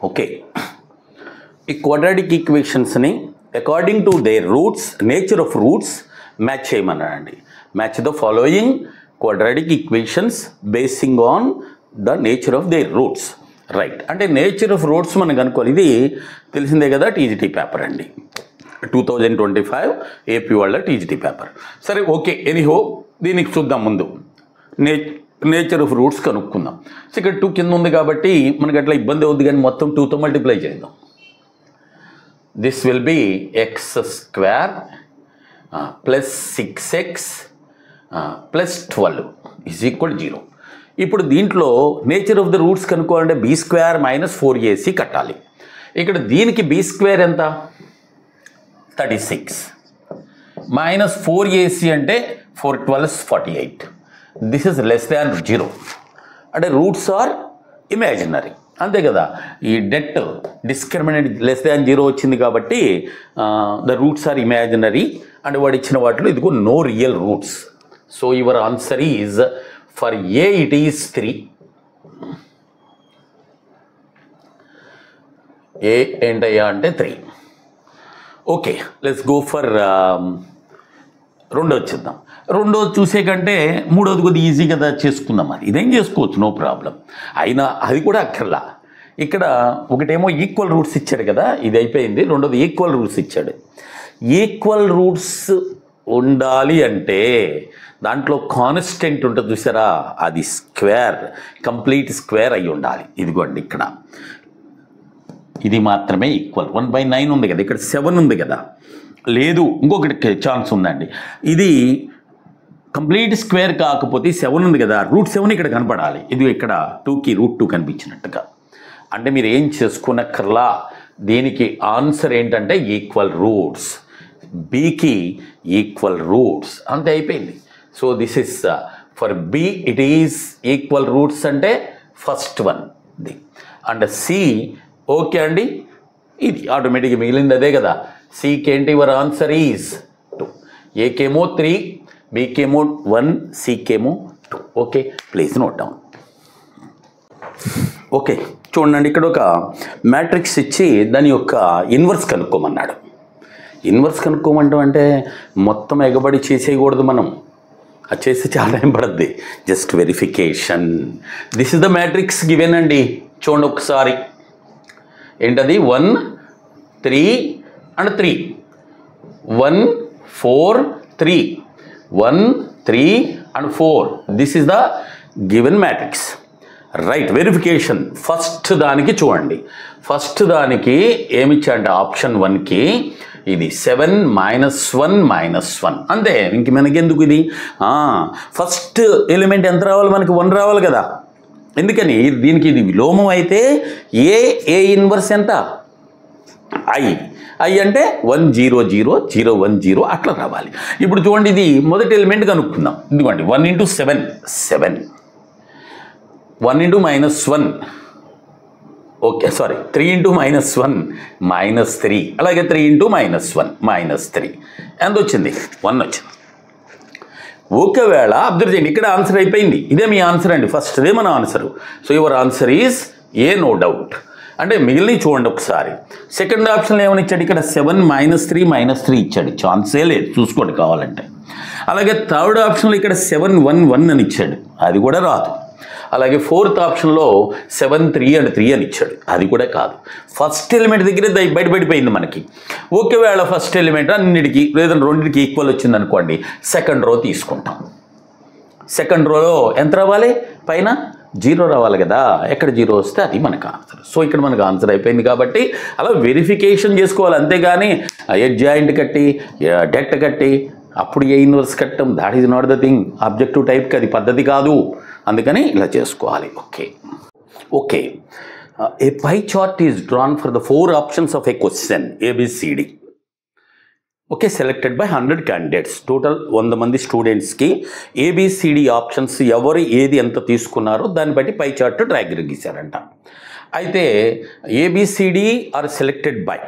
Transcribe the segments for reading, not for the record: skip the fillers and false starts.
Okay, ఈ quadratic ఈక్వేషన్స్ని according to their roots, nature of roots match చేయమన్నాడండి. Match the following quadratic equations basing on the nature of their roots. Right, అంటే nature of roots మనకు అనుకోవాలి. ఇది తెలిసిందే కదా, టీజీటీ పేపర్ అండి, 2025 ఏపీ వాళ్ళ టీజీటీ పేపర్. సరే ఓకే, ఎనీహో దీనికి చూద్దాం. ముందు నేచర్ ఆఫ్ రూట్స్ కనుక్కుందాం. సో ఇక్కడ 2 కింద ఉంది కాబట్టి మనకి అట్లా ఇబ్బంది అవుద్ది, కానీ మొత్తం 2తో మల్టిప్లై చేద్దాం. This will be x square plus 6x plus 12 is equal 0. ఇప్పుడు దీంట్లో నేచర్ ఆఫ్ ద రూట్స్ కనుక్కోవాలంటే బీ స్క్వేర్ మైనస్ 4ac కట్టాలి. ఇక్కడ దీనికి బీ స్క్వేర్ ఎంత, 36 మైనస్ 4ac అంటే 4 12 48. దిస్ ఇస్ లెస్ దాన్ 0, అంటే రూట్స్ ఆర్ ఇమాజినరీ, అంతే కదా. ఈ డెట్ డిస్క్రిమినెంట్ లెస్ దాన్ 0 వచ్చింది కాబట్టి the roots are imaginary, and వాడు ఇచ్చిన వాటిలో ఇదిగో no real roots. So your answer is for A it is 3. A ఏంటయ్యా అంటే 3. ఓకే, లెట్స్ గో ఫర్ రెండోది చూద్దాం. రెండోది చూసే కంటే మూడోది కొద్దిగా ఈజీ కదా, చేసుకుందాం. అది ఇదేం చేసుకోవచ్చు, నో ప్రాబ్లం. అయినా అది కూడా అక్కర్లా. ఇక్కడ ఒకటేమో ఈక్వల్ రూట్స్ ఇచ్చాడు కదా, ఇది అయిపోయింది. రెండోది ఈక్వల్ రూట్స్ ఇచ్చాడు. ఈక్వల్ రూట్స్ ఉండాలి అంటే దాంట్లో కాన్స్టెంట్ ఉంటుంది చూసారా, అది స్క్వేర్, కంప్లీట్ స్క్వేర్ అయి ఉండాలి. ఇదిగోండి ఇక్కడ ఇది మాత్రమే ఈక్వల్. 1/9 ఉంది కదా, ఇక్కడ 7 ఉంది కదా. లేదు, ఇంకొకటి ఛాన్స్ ఉందండి. ఇది కంప్లీట్ స్క్వేర్ కాకపోతే 7 ఉంది కదా, రూట్ 7 ఇక్కడ కనపడాలి. ఇది ఇక్కడ 2కి రూట్ 2 కనిపించినట్టుగా. అంటే మీరు ఏం చేసుకున్నక్కర్లా, దీనికి ఆన్సర్ ఏంటంటే ఈక్వల్ రూట్స్, బీకి ఈక్వల్ రూట్స్, అంతే అయిపోయింది. So this is for B it is equal roots అంటే first one the, and C okay అండి, ఇది ఆటోమేటిక్గా మిగిలింది అదే కదా. సికి ఏంటి, యువర్ ఆన్సర్ ఈజ్ 2. ఏకేమో 3, బీకేమో 1, సికేమో 2. Okay, please note down. Okay చూడండి, ఇక్కడ ఒక మ్యాట్రిక్స్ ఇచ్చి దాని యొక్క ఇన్వర్స్ కనుక్కోమన్నాడు. ఇన్వర్స్ కనుక్కోమంటాం అంటే మొత్తం ఎగబడి చేసేయకూడదు మనం, అది చేస్తే చాలా టైం పడుద్ది. Just verification. This is the matrix given అండి. చూడండి ఒకసారి, ఏంటది 1 3 and 3, 1 4 3, 1 3 and 4. This is the given matrix. Right, verification. First దానికి చూడండి, ఫస్ట్ దానికి ఏమిచ్చంటే ఆప్షన్ 1కి ఇది 7 -1 -1, అంతే. ఇంక మనకెందుకు ఇది, ఫస్ట్ ఎలిమెంట్ ఎంత రావాలి మనకి, 1 రావాలి కదా. ఎందుకని, దీనికి ఇది విలోమం అయితే ఏ ఇన్వర్స్ ఎంత, ఐ అంటే 1 0 0 0 1 0 అట్లా రావాలి. ఇప్పుడు చూడండి, ఇది మొదటి ఎలిమెంట్ కనుక్కుందాం. ఇదిగోండి 1 × 7 7, 1 × -1 ఓకే సారీ 3 × -1 -3, అలాగే 3 × -1 -3. ఎంత వచ్చింది, 1 వచ్చింది. ఒకవేళ అబ్జర్వ్ చేయండి, ఇక్కడ ఆన్సర్ అయిపోయింది. ఇదే మీ ఆన్సర్ అండి, ఫస్ట్ ఇదే మన answer. So your answer is A, no doubt. అంటే మిగిలిన చూడండి ఒకసారి. సెకండ్ ఆప్షన్లో ఏమని ఇచ్చాడు, ఇక్కడ 7 -3 -3 ఇచ్చాడు, ఛాన్సే లేదు, చూసుకోండి కావాలంటే. అలాగే థర్డ్ ఆప్షన్లో ఇక్కడ 7 1 1 అని ఇచ్చాడు, అది కూడా రాదు. అలాగే ఫోర్త్ ఆప్షన్లో 7 3 and 3 అని ఇచ్చాడు, అది కూడా కాదు. ఫస్ట్ ఎలిమెంట్ దగ్గర బయటపడిపోయింది మనకి. ఒకవేళ ఫస్ట్ ఎలిమెంట్ అన్నిటికీ లేదా రెండింటికి ఈక్వల్ వచ్చింది అనుకోండి, సెకండ్ రో తీసుకుంటాం. సెకండ్ రోలో ఎంత రావాలి, పైన 0 రావాలి కదా. ఎక్కడ 0 వస్తే అది మనకు ఆన్సర్. సో ఇక్కడ మనకు ఆన్సర్ అయిపోయింది కాబట్టి అలా వెరిఫికేషన్ చేసుకోవాలి, అంతేగాని జాయింట్ కట్టి డెట్ కట్టి అప్పుడు ఏ ఇన్వర్స్ కట్టడం, that is not the thing. Objective టైప్కి అది పద్ధతి కాదు, అందుకని ఇలా చేసుకోవాలి. Okay a pie chart is drawn for the 4 options of a question ABCD. Okay, selected by 100 candidates. Total 100 మంది స్టూడెంట్స్కి ABCD ఆప్షన్స్ ఎవరు ఏది ఎంత తీసుకున్నారో దాన్ని బట్టి పై చార్ట్ డ్రాగ్ గీశారంట. అయితే ABCD are selected by,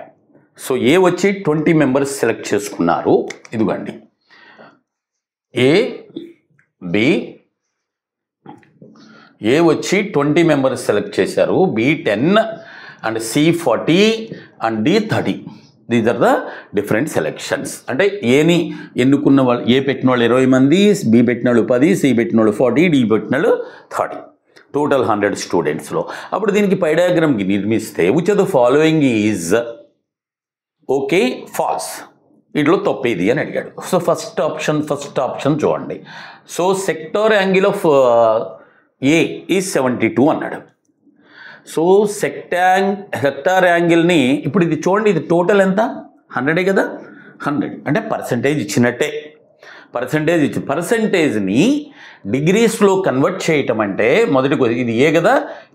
so A వచ్చి 20 మెంబర్స్ సెలెక్ట్ చేసుకున్నారు. ఇదిగోండి ఏ వచ్చి 20 మెంబర్స్ సెలెక్ట్ చేశారు, B 10, and C 40 and D 30. These are the different selections. అంటే ఏని ఎన్నుకున్న వాళ్ళు, ఏ పెట్టిన వాళ్ళు 20 మంది, బి పెట్టిన వాళ్ళు 10, సి పెట్టిన వాళ్ళు 40, డి పెట్టిన వాళ్ళు 30, టోటల్ 100 స్టూడెంట్స్లో. అప్పుడు దీనికి పై డయాగ్రామ్ నిర్మిస్తే which of the following is okay false, వీటిలో తప్పేది అని అడిగాడు. సో ఫస్ట్ ఆప్షన్ చూడండి. So sector angle of A is 72 అన్నాడు. సో సెక్టార్ యాంగిల్ని ఇప్పుడు ఇది చూడండి, ఇది టోటల్ ఎంత 100 కదా, 100 అంటే పర్సంటేజ్ ఇచ్చినట్టే. పర్సంటేజ్ని డిగ్రీస్లో కన్వర్ట్ చేయటం అంటే మొదటి ఇది ఏ కదా,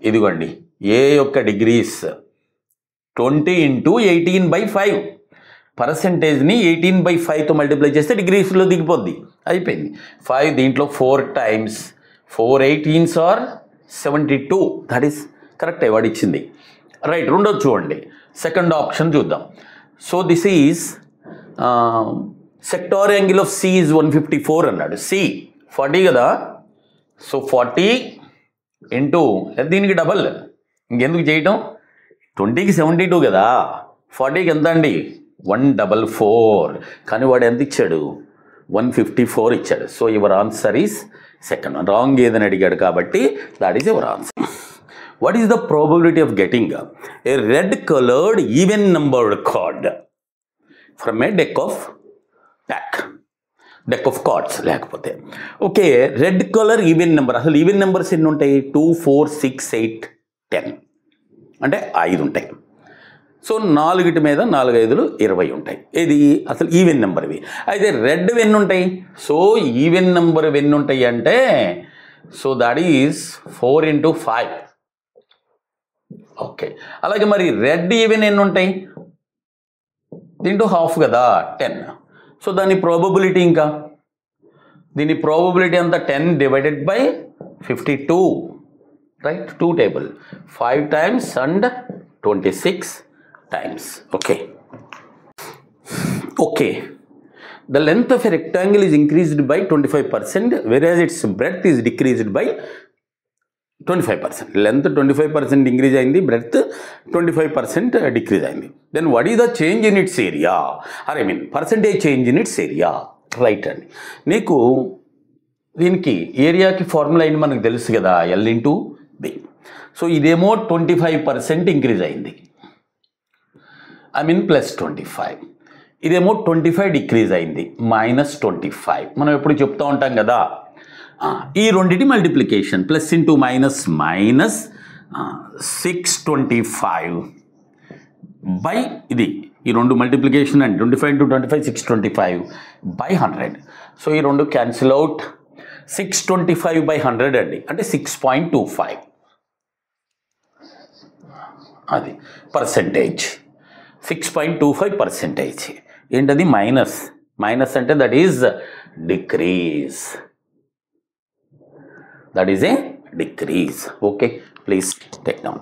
ఇదిగోండి ఏ యొక్క డిగ్రీస్ 20 × 18/5. పర్సంటేజ్ని 18/5తో మల్టిప్లై చేస్తే డిగ్రీస్లో దిగిపోద్ది, అయిపోయింది. 5 దీంట్లో 4 times 4 18s are 72, that is correct వాడు ఇచ్చింది. రైట్. రెండోది చూడండి, సెకండ్ ఆప్షన్ చూద్దాం. So this is sector angle of C is 154 అన్నాడు. సి 40 కదా, సో 40 ఇంటూ దీనికి డబల్, ఇంకెందుకు చేయటం, 20కి 72 కదా, 40కి ఎంత అండి 144, కానీ వాడు ఎంత ఇచ్చాడు 154 ఇచ్చాడు. So your answer is second one. Wrong ఏదని అడిగాడు కాబట్టి that is your answer. What is the probability of getting a red colored even numbered card from a deck of cards? లేకపోతే okay, red colour even number. అసలు even numbers ఎన్ని ఉంటాయి? 2 4 6 8 10 అంటే 5 ఉంటాయి. So 4 మీద 4 5 20 ఉంటాయి. ఇది అసలు ఈవెన్ నెంబర్ ఇవి. అయితే రెడ్ ఎన్ని ఉంటాయి? సో ఈవెన్ నెంబర్ ఎన్ని ఉంటాయి అంటే, సో దాట్ ఈజ్ 4 × 5. ఓకే. అలాగే మరి రెడ్ ఈవెన్ ఎన్ని ఉంటాయి? దీంట్లో హాఫ్ కదా 10. సో దాని ప్రాబబిలిటీ ఇంకా దీని ప్రాబబిలిటీ అంతా 10 / 52, right. 2 table 5 times and 26 times. Okay. The length of a rectangle is increased by 25%, whereas its breadth is decreased by 25%. Length 25% increase అయింది, breadth 25% decrease అయింది. Then what is the change in its area? Or I mean percentage change in its area. Right అండి. నీకు దీనికి ఏరియాకి formula అయింది మనకు తెలుసు కదా, L × B. సో ఇదేమో 25% ఇంక్రీజ్ అయింది, ఐ మీన్ +25. ఇదేమో 25 డిక్రీజ్ అయింది, -25. మనం ఎప్పుడు చెప్తూ ఉంటాం కదా, ఈ రెండింటి multiplication plus into minus minus 625 by ఇది, ఈ రెండు మల్టిప్లికేషన్ అండి 25 × 25 625 బై 100. సో ఈ రెండు క్యాన్సిల్ అవుట్, 625/100 అండి, అంటే 6.25. అది పర్సెంటేజ్, 6.25%. ఏంటది మైనస్ అంటే that is decrease, that is a decrease. Okay, please take down.